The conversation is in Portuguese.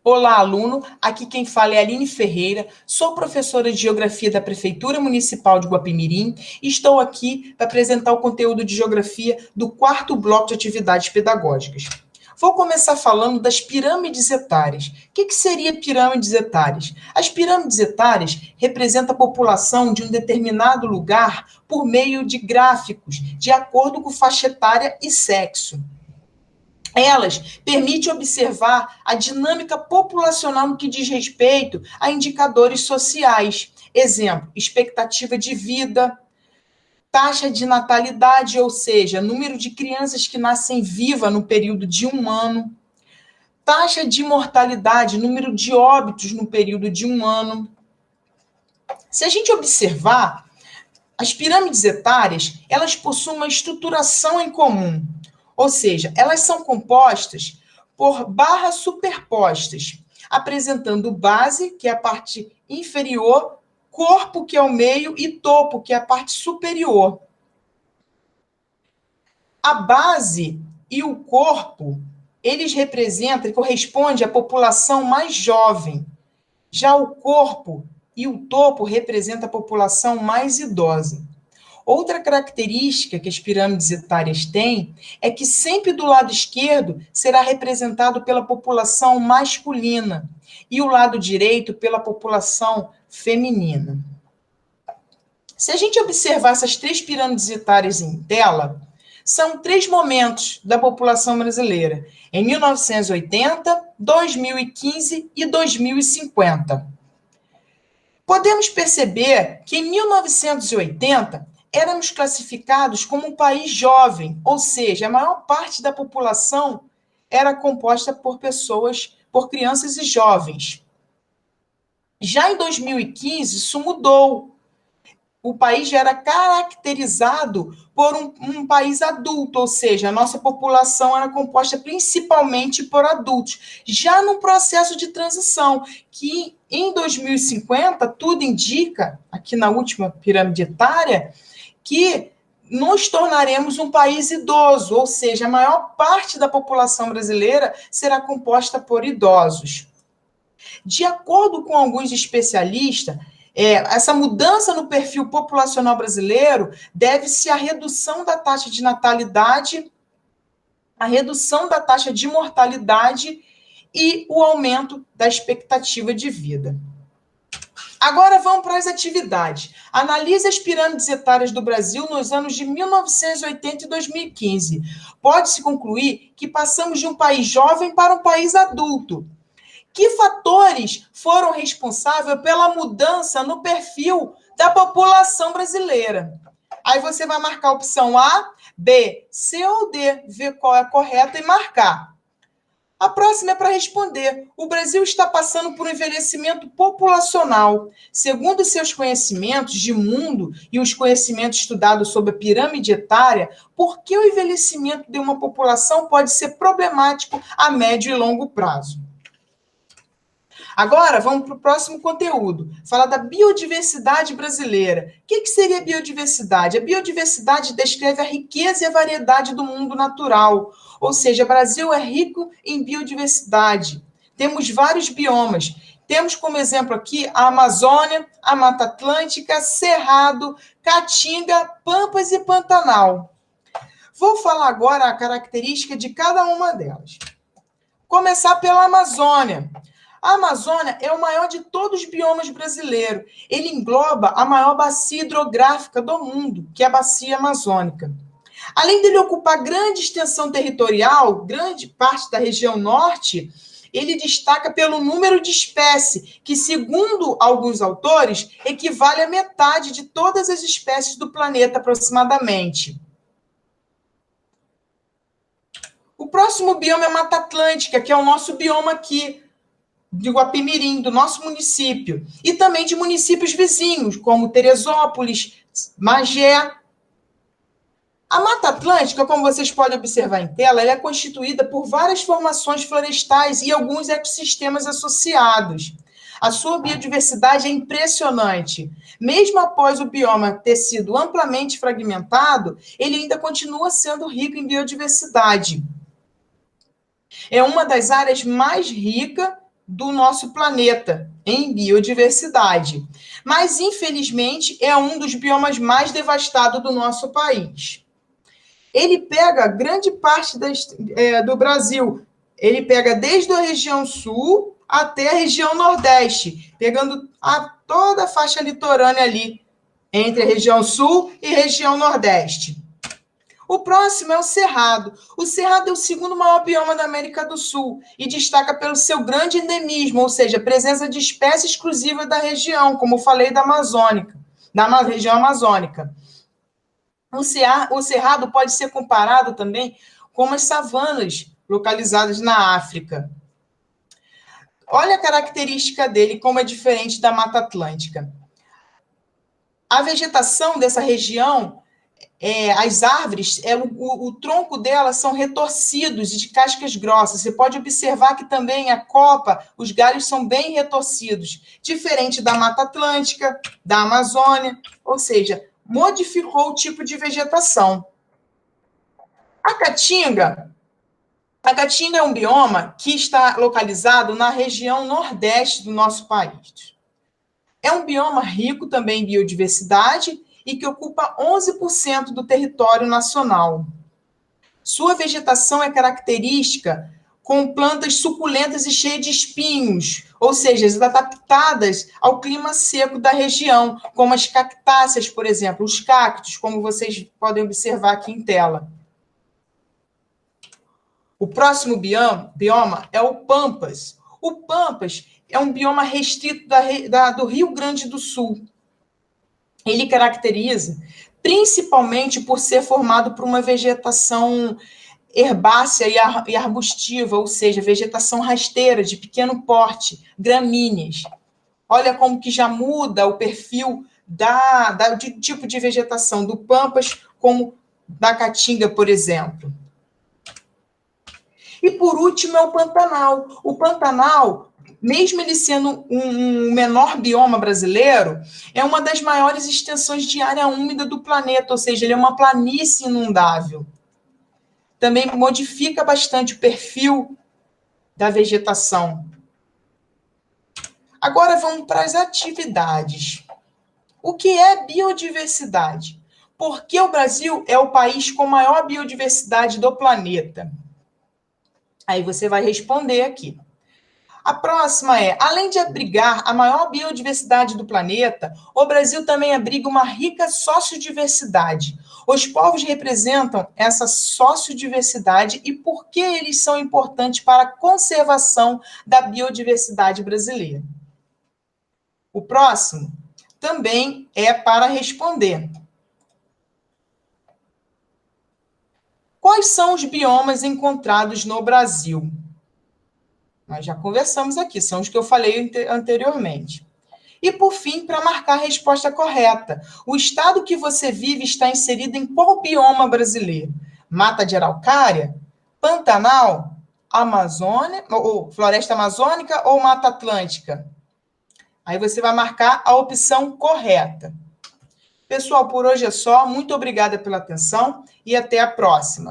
Olá, aluno. Aqui quem fala é a Aline Ferreira. Sou professora de Geografia da Prefeitura Municipal de Guapimirim e estou aqui para apresentar o conteúdo de Geografia do quarto bloco de atividades pedagógicas. Vou começar falando das pirâmides etárias. O que seria pirâmides etárias? As pirâmides etárias representam a população de um determinado lugar por meio de gráficos, de acordo com faixa etária e sexo. Elas permitem observar a dinâmica populacional no que diz respeito a indicadores sociais. Exemplo, expectativa de vida, taxa de natalidade, ou seja, número de crianças que nascem vivas no período de 1 ano, taxa de mortalidade, número de óbitos no período de 1 ano. Se a gente observar, as pirâmides etárias, elas possuem uma estruturação em comum, ou seja, elas são compostas por barras superpostas, apresentando base, que é a parte inferior, corpo, que é o meio, e topo, que é a parte superior. A base e o corpo, eles representam e correspondem à população mais jovem. Já o corpo e o topo representam a população mais idosa. Outra característica que as pirâmides etárias têm é que sempre do lado esquerdo será representado pela população masculina e o lado direito pela população feminina. Se a gente observar essas três pirâmides etárias em tela, são 3 momentos da população brasileira, em 1980, 2015 e 2050. Podemos perceber que em 1980, éramos classificados como um país jovem, ou seja, a maior parte da população era composta por pessoas, por crianças e jovens. Já em 2015, isso mudou. O país já era caracterizado por um país adulto, ou seja, a nossa população era composta principalmente por adultos, já num processo de transição, que em 2050, tudo indica, aqui na última pirâmide etária, que nos tornaremos um país idoso, ou seja, a maior parte da população brasileira será composta por idosos. De acordo com alguns especialistas, essa mudança no perfil populacional brasileiro deve-se à redução da taxa de natalidade, à redução da taxa de mortalidade e o aumento da expectativa de vida. Agora vamos para as atividades. Analise as pirâmides etárias do Brasil nos anos de 1980 e 2015. Pode-se concluir que passamos de um país jovem para um país adulto. Que fatores foram responsáveis pela mudança no perfil da população brasileira? Aí você vai marcar a opção A, B, C ou D, ver qual é a correta e marcar. A próxima é para responder. O Brasil está passando por um envelhecimento populacional. Segundo seus conhecimentos de mundo e os conhecimentos estudados sobre a pirâmide etária, por que o envelhecimento de uma população pode ser problemático a médio e longo prazo? Agora, vamos para o próximo conteúdo, falar da biodiversidade brasileira. O que seria biodiversidade? A biodiversidade descreve a riqueza e a variedade do mundo natural, ou seja, o Brasil é rico em biodiversidade. Temos vários biomas. Temos como exemplo aqui a Amazônia, a Mata Atlântica, Cerrado, Caatinga, Pampas e Pantanal. Vou falar agora a característica de cada uma delas. Começar pela Amazônia. A Amazônia é o maior de todos os biomas brasileiros. Ele engloba a maior bacia hidrográfica do mundo, que é a Bacia Amazônica. Além dele ocupar grande extensão territorial, grande parte da região norte, ele destaca pelo número de espécies, que, segundo alguns autores, equivale à metade de todas as espécies do planeta, aproximadamente. O próximo bioma é a Mata Atlântica, que é o nosso bioma aqui, de Guapimirim, do nosso município, e também de municípios vizinhos, como Teresópolis, Magé. A Mata Atlântica, como vocês podem observar em tela, ela é constituída por várias formações florestais e alguns ecossistemas associados. A sua biodiversidade é impressionante. Mesmo após o bioma ter sido amplamente fragmentado, ele ainda continua sendo rico em biodiversidade. É uma das áreas mais ricas do nosso planeta em biodiversidade. Mas, infelizmente, é um dos biomas mais devastados do nosso país. Ele pega grande parte do Brasil. Ele pega desde a região sul até a região nordeste, pegando toda a faixa litorânea ali, entre a região sul e região nordeste. O próximo é o Cerrado. O Cerrado é o segundo maior bioma da América do Sul e destaca pelo seu grande endemismo, ou seja, presença de espécies exclusivas da região, como falei, da região amazônica. O Cerrado pode ser comparado também com as savanas localizadas na África. Olha a característica dele, como é diferente da Mata Atlântica. A vegetação dessa região, as árvores, o tronco delas são retorcidos e de cascas grossas. Você pode observar que também a copa, os galhos são bem retorcidos, diferente da Mata Atlântica, da Amazônia, ou seja, modificou o tipo de vegetação. A Caatinga é um bioma que está localizado na região nordeste do nosso país. É um bioma rico também em biodiversidade e que ocupa 11% do território nacional. Sua vegetação é característica com plantas suculentas e cheias de espinhos, ou seja, adaptadas ao clima seco da região, como as cactáceas, por exemplo, os cactos, como vocês podem observar aqui em tela. O próximo bioma é o Pampas. O Pampas é um bioma restrito do Rio Grande do Sul. Ele caracteriza principalmente por ser formado por uma vegetação herbácea e arbustiva, ou seja, vegetação rasteira, de pequeno porte, gramíneas. Olha como que já muda o perfil de tipo de vegetação do Pampas, como da Caatinga, por exemplo. E, por último, é o Pantanal. O Pantanal, mesmo ele sendo um menor bioma brasileiro, é uma das maiores extensões de área úmida do planeta, ou seja, ele é uma planície inundável. Também modifica bastante o perfil da vegetação. Agora vamos para as atividades. O que é biodiversidade? Por que o Brasil é o país com maior biodiversidade do planeta? Aí você vai responder aqui. A próxima é, além de abrigar a maior biodiversidade do planeta, o Brasil também abriga uma rica sociodiversidade. Os povos representam essa sociodiversidade e por que eles são importantes para a conservação da biodiversidade brasileira. O próximo também é para responder. Quais são os biomas encontrados no Brasil? Nós já conversamos aqui, são os que eu falei anteriormente. E, por fim, para marcar a resposta correta, o estado que você vive está inserido em qual bioma brasileiro? Mata de Araucária? Pantanal? Amazônia? Ou Floresta Amazônica ou Mata Atlântica? Aí você vai marcar a opção correta. Pessoal, por hoje é só. Muito obrigada pela atenção e até a próxima.